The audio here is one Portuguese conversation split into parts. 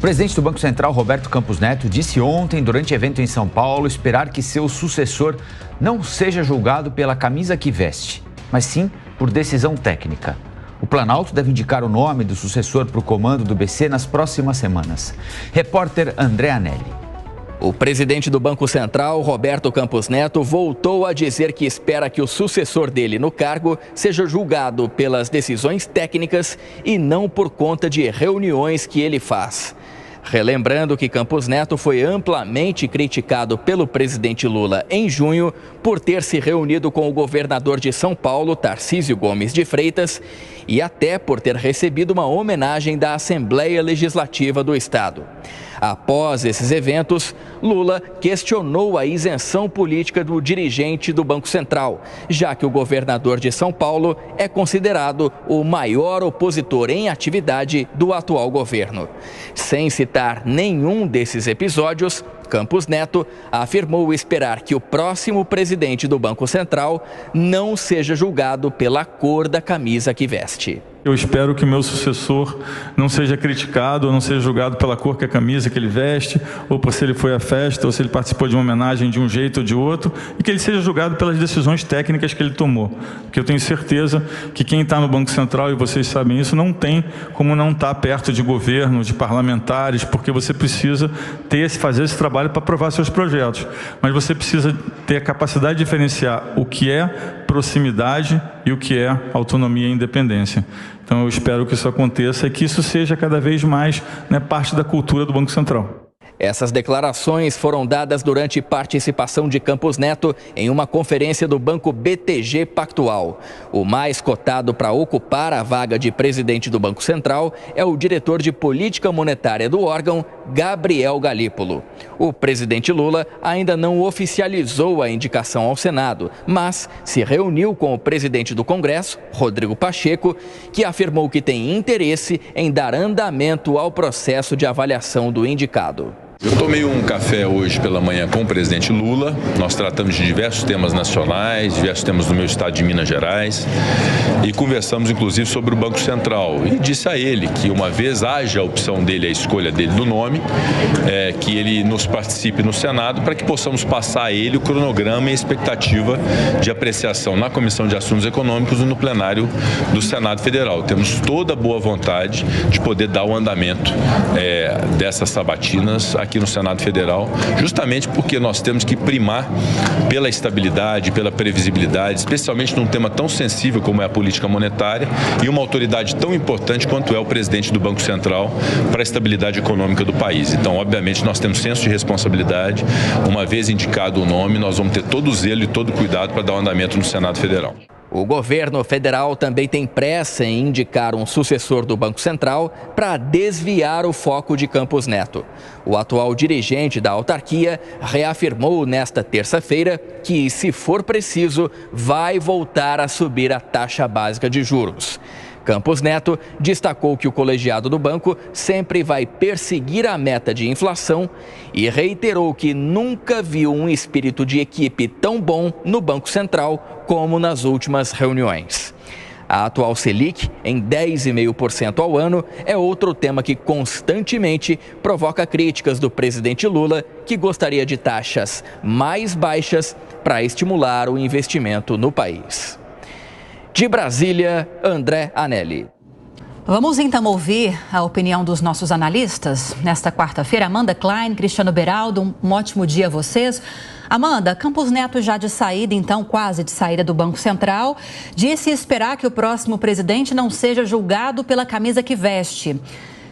presidente do Banco Central, Roberto Campos Neto, disse ontem, durante evento em São Paulo, esperar que seu sucessor não seja julgado pela camisa que veste, mas sim por decisão técnica. O Planalto deve indicar o nome do sucessor para o comando do BC nas próximas semanas. Repórter André Anelli. O presidente do Banco Central, Roberto Campos Neto, voltou a dizer que espera que o sucessor dele no cargo seja julgado pelas decisões técnicas e não por conta de reuniões que ele faz. Relembrando que Campos Neto foi amplamente criticado pelo presidente Lula em junho por ter se reunido com o governador de São Paulo, Tarcísio Gomes de Freitas, e até por ter recebido uma homenagem da Assembleia Legislativa do Estado. Após esses eventos, Lula questionou a isenção política do dirigente do Banco Central, já que o governador de São Paulo é considerado o maior opositor em atividade do atual governo. Sem citar nenhum desses episódios, Campos Neto afirmou esperar que o próximo presidente do Banco Central não seja julgado pela cor da camisa que veste. Eu espero que o meu sucessor não seja criticado ou não seja julgado pela cor que a camisa que ele veste, ou por se ele foi à festa, ou se ele participou de uma homenagem de um jeito ou de outro, e que ele seja julgado pelas decisões técnicas que ele tomou. Porque eu tenho certeza que quem está no Banco Central, e vocês sabem isso, não tem como não estar perto de governo, de parlamentares, porque você precisa fazer esse trabalho para aprovar seus projetos. Mas você precisa ter a capacidade de diferenciar o que é proximidade e o que é autonomia e independência. Então, eu espero que isso aconteça e que isso seja cada vez mais, parte da cultura do Banco Central. Essas declarações foram dadas durante participação de Campos Neto em uma conferência do Banco BTG Pactual. O mais cotado para ocupar a vaga de presidente do Banco Central é o diretor de política monetária do órgão, Gabriel Galípolo. O presidente Lula ainda não oficializou a indicação ao Senado, mas se reuniu com o presidente do Congresso, Rodrigo Pacheco, que afirmou que tem interesse em dar andamento ao processo de avaliação do indicado. Eu tomei um café hoje pela manhã com o presidente Lula. Nós tratamos de diversos temas nacionais, diversos temas do meu estado de Minas Gerais e conversamos inclusive sobre o Banco Central. E disse a ele que uma vez haja a opção dele, a escolha dele do nome, que ele nos participe no Senado para que possamos passar a ele o cronograma e a expectativa de apreciação na Comissão de Assuntos Econômicos e no plenário do Senado Federal. Temos toda a boa vontade de poder dar o andamento dessas sabatinas aqui no Senado Federal, justamente porque nós temos que primar pela estabilidade, pela previsibilidade, especialmente num tema tão sensível como é a política monetária e uma autoridade tão importante quanto é o presidente do Banco Central para a estabilidade econômica do país. Então, obviamente, nós temos senso de responsabilidade. Uma vez indicado o nome, nós vamos ter todo o zelo e todo o cuidado para dar o andamento no Senado Federal. O governo federal também tem pressa em indicar um sucessor do Banco Central para desviar o foco de Campos Neto. O atual dirigente da autarquia reafirmou nesta terça-feira que, se for preciso, vai voltar a subir a taxa básica de juros. Campos Neto destacou que o colegiado do banco sempre vai perseguir a meta de inflação e reiterou que nunca viu um espírito de equipe tão bom no Banco Central como nas últimas reuniões. A atual Selic, em 10,5% ao ano, é outro tema que constantemente provoca críticas do presidente Lula, que gostaria de taxas mais baixas para estimular o investimento no país. De Brasília, André Anelli. Vamos então ouvir a opinião dos nossos analistas nesta quarta-feira. Amanda Klein, Cristiano Beraldo, um ótimo dia a vocês. Amanda, Campos Neto já de saída, então quase de saída do Banco Central, disse esperar que o próximo presidente não seja julgado pela camisa que veste.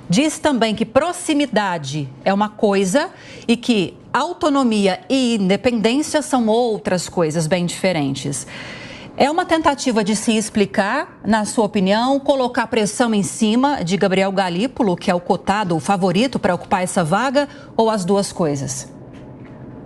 Diz também que proximidade é uma coisa e que autonomia e independência são outras coisas bem diferentes. É uma tentativa de se explicar, na sua opinião, colocar pressão em cima de Gabriel Galípolo, que é o cotado, o favorito para ocupar essa vaga, ou as duas coisas?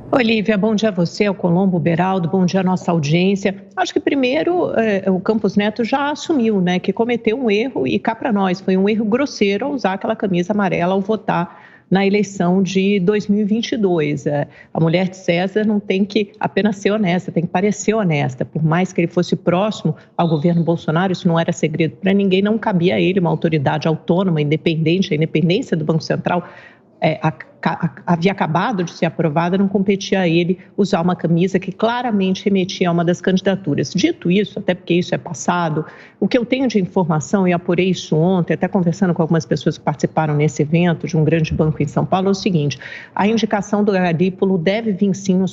Olívia, bom dia a você, ao Colombo, Beraldo, bom dia à nossa audiência. Acho que primeiro o Campos Neto já assumiu, que cometeu um erro e cá para nós, foi um erro grosseiro ao usar aquela camisa amarela ao votar na eleição de 2022. A mulher de César não tem que apenas ser honesta, tem que parecer honesta. Por mais que ele fosse próximo ao governo Bolsonaro, isso não era segredo para ninguém, não cabia a ele uma autoridade autônoma, independente, a independência do Banco Central havia acabado de ser aprovada, não competia a ele usar uma camisa que claramente remetia a uma das candidaturas. Dito isso, até porque isso é passado, o que eu tenho de informação, e apurei isso ontem, até conversando com algumas pessoas que participaram nesse evento de um grande banco em São Paulo, é o seguinte: a indicação do Galípolo deve vir sim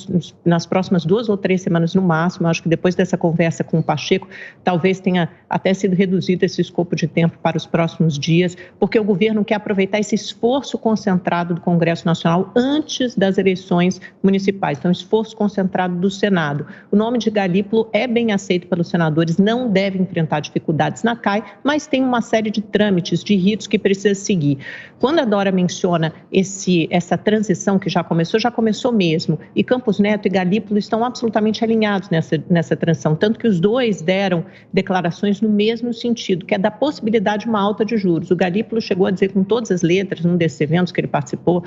nas próximas 2 ou 3 semanas no máximo. Acho que depois dessa conversa com o Pacheco, talvez tenha até sido reduzido esse escopo de tempo para os próximos dias, porque o governo quer aproveitar esse esforço concentrado do Congresso Nacional antes das eleições municipais. Então, esforço concentrado do Senado. O nome de Galípolo é bem aceito pelos senadores, não deve enfrentar dificuldades na CAI, mas tem uma série de trâmites, de ritos que precisa seguir. Quando a Dora menciona essa transição que já começou mesmo, e Campos Neto e Galípolo estão absolutamente alinhados nessa transição, tanto que os dois deram declarações no mesmo sentido, que é da possibilidade de uma alta de juros. O Galípolo chegou a dizer com todas as letras, num desses eventos que ele participou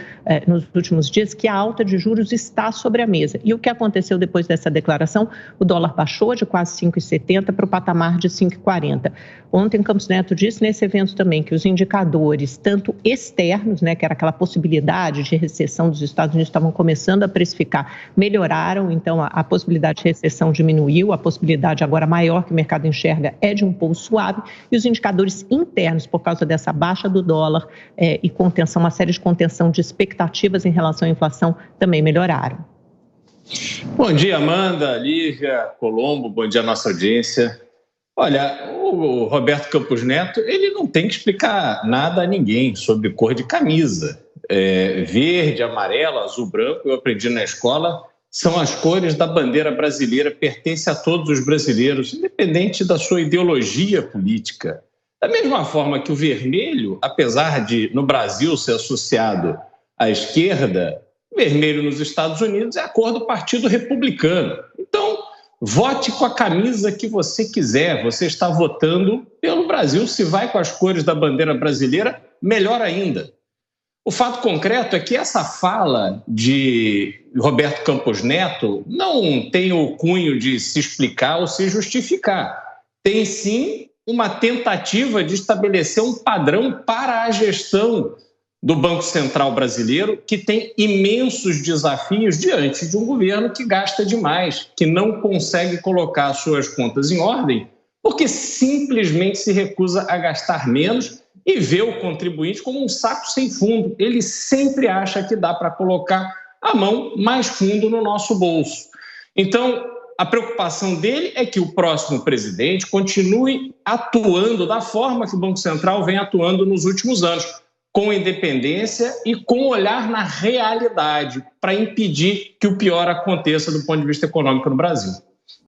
nos últimos dias, que a alta de juros está sobre a mesa. E o que aconteceu depois dessa declaração? O dólar baixou de quase 5,70 para o patamar de 5,40. Ontem, Campos Neto disse nesse evento também que os indicadores, tanto externos, que era aquela possibilidade de recessão dos Estados Unidos, estavam começando a precificar, melhoraram, então a possibilidade de recessão diminuiu, a possibilidade agora maior que o mercado enxerga é de um pouso suave, e os indicadores internos, por causa dessa baixa do dólar e contenção, uma série de contenção de expectativas em relação à inflação, também melhoraram. Bom dia, Amanda, Lívia, Colombo, bom dia à nossa audiência. Olha, o Roberto Campos Neto, ele não tem que explicar nada a ninguém sobre cor de camisa. Verde, amarelo, azul, branco, eu aprendi na escola, são as cores da bandeira brasileira, pertence a todos os brasileiros, independente da sua ideologia política. Da mesma forma que o vermelho, apesar de no Brasil ser associado à esquerda, vermelho nos Estados Unidos é a cor do Partido Republicano. Então, vote com a camisa que você quiser, você está votando pelo Brasil. Se vai com as cores da bandeira brasileira, melhor ainda. O fato concreto é que essa fala de Roberto Campos Neto não tem o cunho de se explicar ou se justificar. Tem sim uma tentativa de estabelecer um padrão para a gestão do Banco Central brasileiro, que tem imensos desafios diante de um governo que gasta demais, que não consegue colocar suas contas em ordem, porque simplesmente se recusa a gastar menos e vê o contribuinte como um saco sem fundo. Ele sempre acha que dá para colocar a mão mais fundo no nosso bolso. Então, a preocupação dele é que o próximo presidente continue atuando da forma que o Banco Central vem atuando nos últimos anos, com independência e com olhar na realidade, para impedir que o pior aconteça do ponto de vista econômico no Brasil.